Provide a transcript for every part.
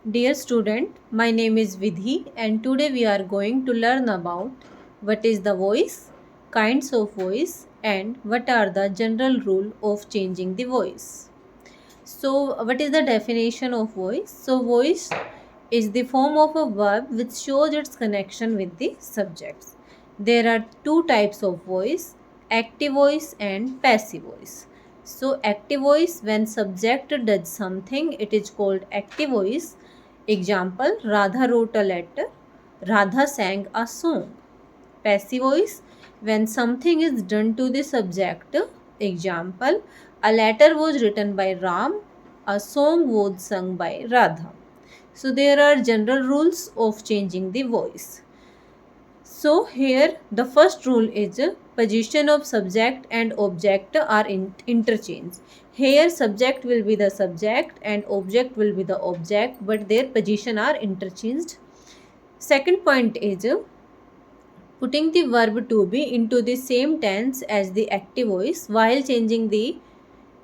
Dear student, my name is Vidhi and today we are going to learn about what is the voice, kinds of voice and what are the general rule of changing the voice. So what is the definition of voice? So voice is the form of a verb which shows its connection with the subjects. There are two types of voice, active voice and passive voice. So active voice, when subject does something, it is called active voice. Example, Radha wrote a letter, Radha sang a song. Passive voice, when something is done to the subject. Example, a letter was written by Ram, a song was sung by Radha. So there are general rules of changing the voice. So here the first rule is position of subject and object are interchanged. Here subject will be the subject and object will be the object, but their position are interchanged. Second point is putting the verb to be into the same tense as the active voice. While changing the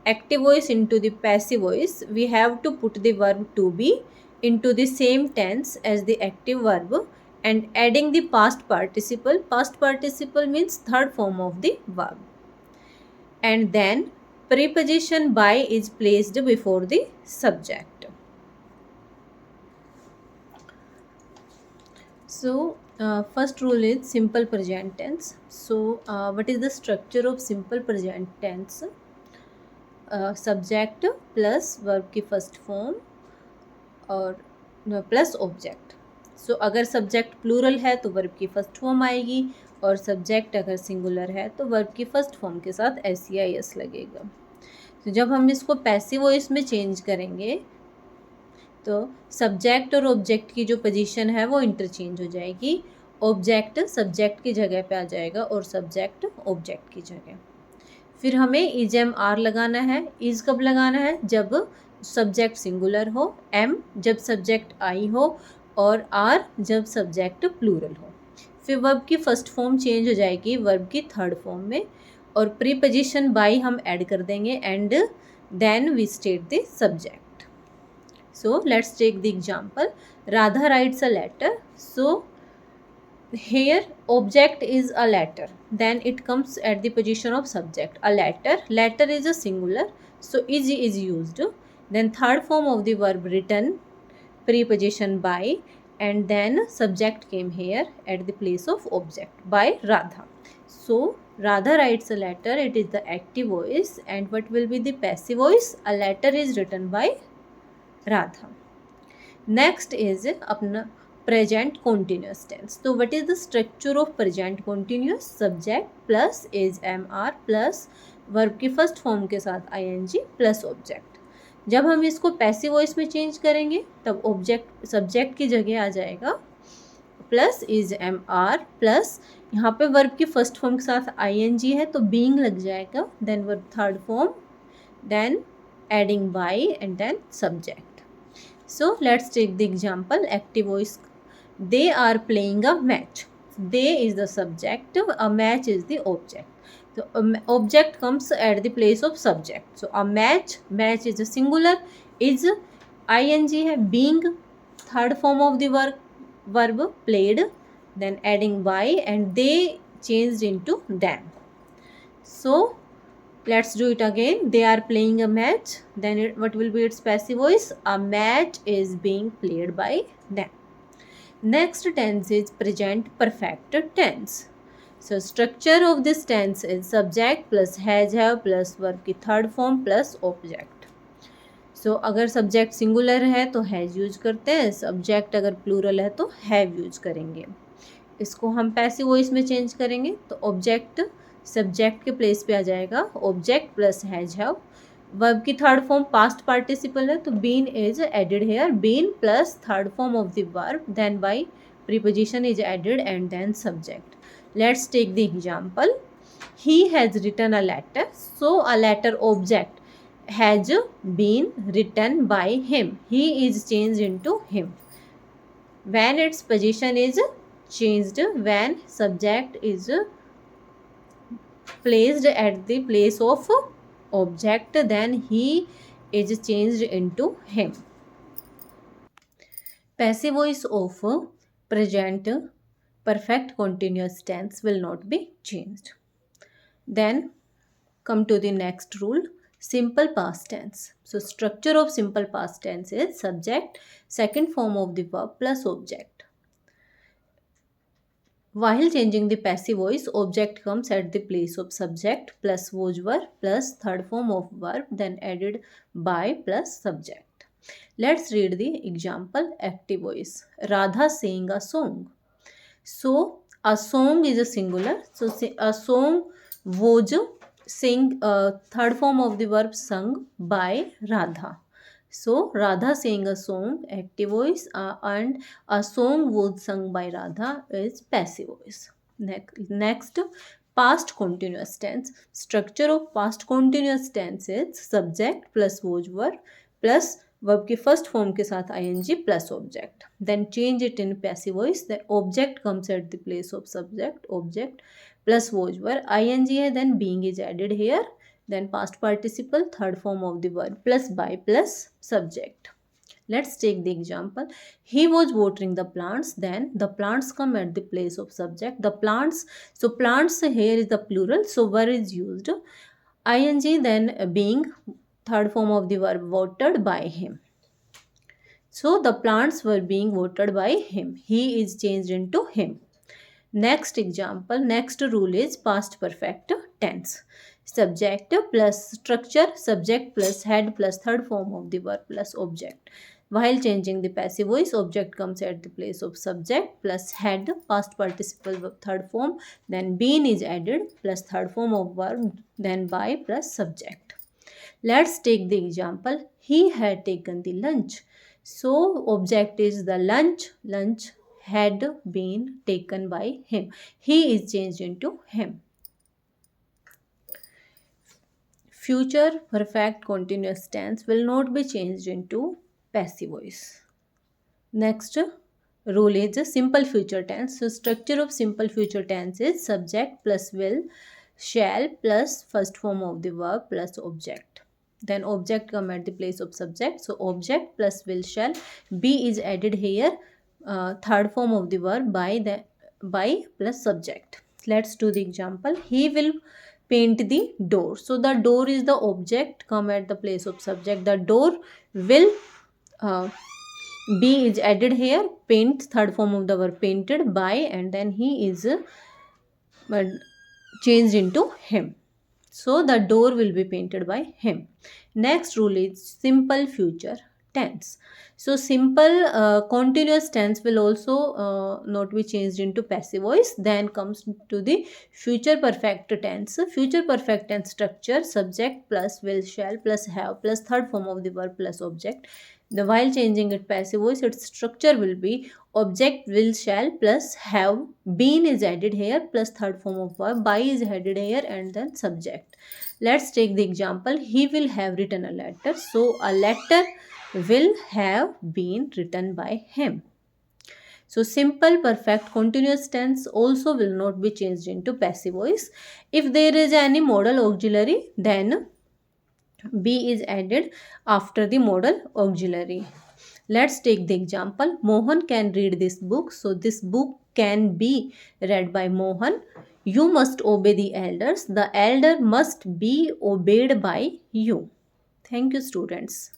active voice into the passive voice, we have to put the verb to be into the same tense as the active verb and adding the past participle. Past participle means third form of the verb. And then preposition by is placed before the subject. So first rule is simple present tense. So what is the structure of simple present tense? Subject plus verb की first form और plus object. सो अगर subject plural है तो verb की first form आएगी और subject अगर singular है तो वर्ब की फर्स्ट फॉर्म के साथ एस या एस लगेगा. तो जब हम इसको पैसिव वॉइस में चेंज करेंगे तो सब्जेक्ट और ऑब्जेक्ट की जो पोजीशन है वो इंटरचेंज हो जाएगी. ऑब्जेक्ट सब्जेक्ट की जगह पे आ जाएगा और सब्जेक्ट ऑब्जेक्ट की जगह. फिर हमें इज एम आर लगाना है. इज कब लगाना है? जब सब्जेक्ट सिंगुलर हो, एम जब सब्जेक्ट आई हो और आर जब सब्जेक्ट प्लूरल हो. फिर वर्ब की फर्स्ट फॉर्म चेंज हो जाएगी वर्ब की थर्ड फॉर्म में और प्रीपोजिशन बाई हम ऐड कर देंगे and then we state the subject. So let's take the example. Radha writes a letter. So here object is a letter, then it comes at the position of subject. A letter is a singular, so is used. Then third form of the verb written, preposition by, and then subject came here at the place of object by Radha. So Radha writes a letter, it is the active voice. And what will be the passive voice? A letter is written by Radha. Next is अपना present continuous tense. So what is the structure of present continuous? Subject plus is mr plus verb की first form के साथ ing plus object. जब हम इसको passive voice में change करेंगे तब ऑब्जेक्ट सब्जेक्ट की जगह आ जाएगा plus is am are plus यहाँ पे वर्ब की फर्स्ट फॉर्म के साथ ing है तो बीइंग लग जाएगा. Then verb third form, then adding by and then subject. So let's take the example. Active voice. They are playing a match. They is the subject. A match is the object. So object comes at the place of subject. So a match. Match is a singular. Is ing है. Being third form of the verb played. Then adding by and they changed into them. So let's do it again. They are playing a match. Then what will be its passive voice? A match is being played by them. Next tense is present perfect tense. So structure of this tense is subject plus has have plus verb की third form plus object. So अगर subject singular है तो has use करते हैं, subject अगर plural है तो have use करेंगे. इसको हम passive voice में चेंज करेंगे तो object सब्जेक्ट के प्लेस पे आ जाएगा object plus has have. Verb की थर्ड फॉर्म पास्ट पार्टिसिपल है तो been is added here. Been plus third form of the verb, then by preposition is added and then subject. Let's take the example. He has written a letter. So a letter object has been written by him. He is changed into him. When its position is changed, when subject is placed at the place of object, then he is changed into him. Passive voice of present perfect continuous tense will not be changed. Then come to the next rule, simple past tense. So structure of simple past tense is subject, second form of the verb plus object. While changing the passive voice, object comes at the place of subject plus was verb plus third form of verb, then added by plus subject. Let's read the example active voice. Radha sang a song. So a song is a singular. So a song was sing, third form of the verb sung by Radha. So Radha sang a song, active voice, and a song was sung by Radha is passive voice. Next, past continuous tense. Structure of past continuous tense is subject plus was verb plus verb के first form के साथ ing plus object. Then change it in passive voice. The object comes at the place of subject, object plus was verb, ing है, then being is added here, then past participle third form of the verb plus by plus subject. Let's take the example. He was watering the plants. Then the plants come at the place of subject. The plants. So plants here is the plural. So were is used. ing then being third form of the verb watered by him. So the plants were being watered by him. He is changed into him. Next example, next rule is past perfect tense. Subject plus structure, subject plus head plus third form of the verb plus object. While changing the passive voice, object comes at the place of subject plus head, past participle verb third form, then been is added plus third form of verb, then by plus subject. Let's take the example. He had taken the lunch. So object is the lunch. Lunch had been taken by him. He is changed into him. Future perfect continuous tense will not be changed into passive voice. Next rule is a simple future tense. So structure of simple future tense is subject plus will, shall plus first form of the verb plus object. Then object come at the place of subject. So object plus will, shall, be is added here, third form of the verb by plus subject. Let's do the example. He will paint the door. So the door is the object come at the place of subject. The door will, be is added here, paint third form of the verb painted by, and then he is changed into him. So the door will be painted by him. Next rule is simple future tense. So simple continuous tense will also not be changed into passive voice. Then comes to the future perfect tense. Future perfect tense structure subject plus will, shall plus have plus third form of the verb plus object. While changing it passive voice, its structure will be object will, shall plus have, been is added here plus third form of verb, by is added here, and then subject. Let's take the example. He will have written a letter. So a letter will have been written by him. So simple perfect continuous tense also will not be changed into passive voice. If there is any modal auxiliary, then be is added after the modal auxiliary. Let's take the example. Mohan can read this book. So this book can be read by Mohan. You must obey the elders. The elder must be obeyed by you. Thank you, students.